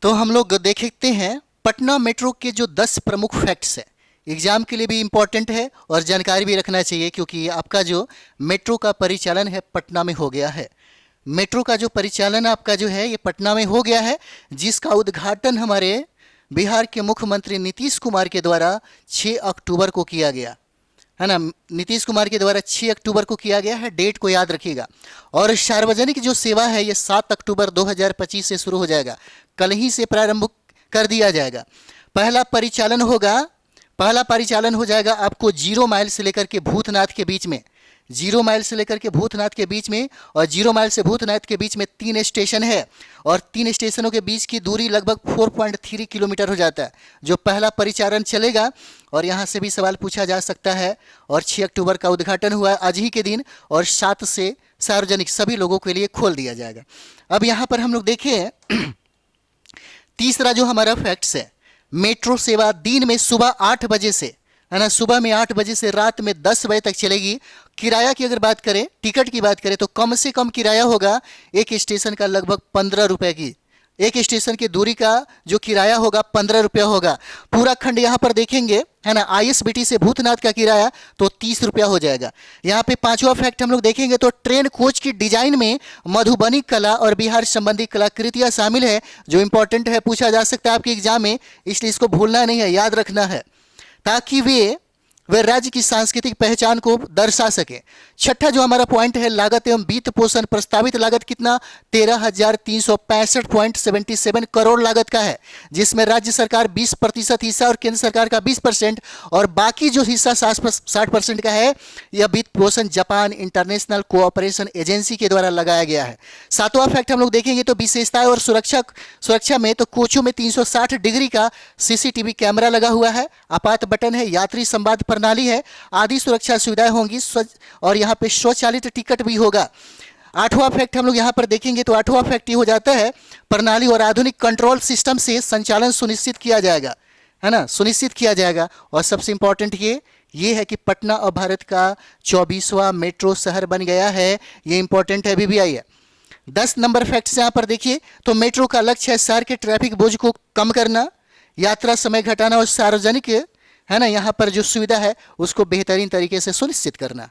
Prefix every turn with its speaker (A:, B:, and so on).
A: तो हम लोग देखते हैं पटना मेट्रो के जो 10 प्रमुख फैक्ट्स हैं। एग्जाम के लिए भी इम्पोर्टेंट है और जानकारी भी रखना चाहिए, क्योंकि आपका जो मेट्रो का परिचालन है पटना में हो गया है। मेट्रो का जो परिचालन आपका जो है ये पटना में हो गया है, जिसका उद्घाटन हमारे बिहार के मुख्यमंत्री नीतीश कुमार के द्वारा 6 अक्टूबर को किया गया है ना। नीतीश कुमार के द्वारा 6 अक्टूबर को किया गया है, डेट को याद रखिएगा। और सार्वजनिक जो सेवा है ये 7 अक्टूबर 2025 से शुरू हो जाएगा, कल ही से प्रारंभ कर दिया जाएगा। पहला परिचालन हो जाएगा आपको 0 माइल से लेकर के भूतनाथ के बीच में, 0 माइल से लेकर के भूतनाथ के बीच में, और 0 माइल से भूतनाथ के बीच में 3 स्टेशन है, और 3 स्टेशनों के बीच की दूरी लगभग 4.3 किलोमीटर हो जाता है जो पहला परिचालन चलेगा। और यहाँ से भी सवाल पूछा जा सकता है। और 6 अक्टूबर का उद्घाटन हुआ है आज ही के दिन, और 7 से सार्वजनिक सभी लोगों के लिए खोल दिया जाएगा। अब यहाँ पर हम लोग देखें तीसरा जो हमारा फैक्ट्स है, मेट्रो सेवा दिन में सुबह 8 बजे से, है ना, सुबह में 8 बजे से रात में 10 बजे तक चलेगी। किराया की अगर बात करें, टिकट की बात करें, तो कम से कम किराया होगा एक स्टेशन का लगभग 15 रुपये की, एक स्टेशन की दूरी का जो किराया होगा 15 रुपये होगा। पूरा खंड यहाँ पर देखेंगे, है ना, ISBT से भूतनाथ का किराया तो 30 रुपया हो जाएगा। यहाँ पे पांचवा फैक्ट हम लोग देखेंगे तो ट्रेन कोच की डिजाइन में मधुबनी कला और बिहार संबंधी कलाकृतियाँ शामिल है, जो इंपॉर्टेंट है, पूछा जा सकता है आपके एग्जाम में, इसलिए इसको भूलना नहीं है, याद रखना है, ताकि वे राज्य की सांस्कृतिक पहचान को दर्शा सके। छठा जो हमारा पॉइंट है, लागत एवं वित्त पोषण। प्रस्तावित लागत कितना? 13,365.77 करोड़ लागत का है, जिसमें राज्य सरकार 20% हिस्सा और केंद्र सरकार का 20%, और बाकी जो हिस्सा 60% का है यह वित्त पोषण जापान इंटरनेशनल कोऑपरेशन एजेंसी के द्वारा लगाया गया है। सातवां फैक्ट हम लोग देखेंगे तो विशेषताएं और सुरक्षा में, तो कोचों में 360 डिग्री का CCTV कैमरा लगा हुआ है, आपात बटन है, यात्री संवाद प्रणाली है, आदि सुरक्षा सुविधाएं होंगी, और यहाँ पे स्वचालित टिकट भी होगा। आठवां फैक्ट हम लोग यहाँ पर देखेंगे तो आठवां फैक्ट ये हो जाता है, प्रणाली और आधुनिक कंट्रोल सिस्टम से संचालन सुनिश्चित किया जाएगा, है ना, सुनिश्चित किया जाएगा। और सबसे इंपॉर्टेंट ये है कि पटना अब भारत का 24वां मेट्रो शहर बन गया है, ये इंपॉर्टेंट है, BBI है। 10 नंबर फैक्ट्स यहाँ पर देखिए तो मेट्रो का लक्ष्य है शहर के ट्रैफिक बोझ को कम करना, यात्रा समय घटाना, और सार्वजनिक, है ना, यहाँ पर जो सुविधा है उसको बेहतरीन तरीके से सुनिश्चित करना।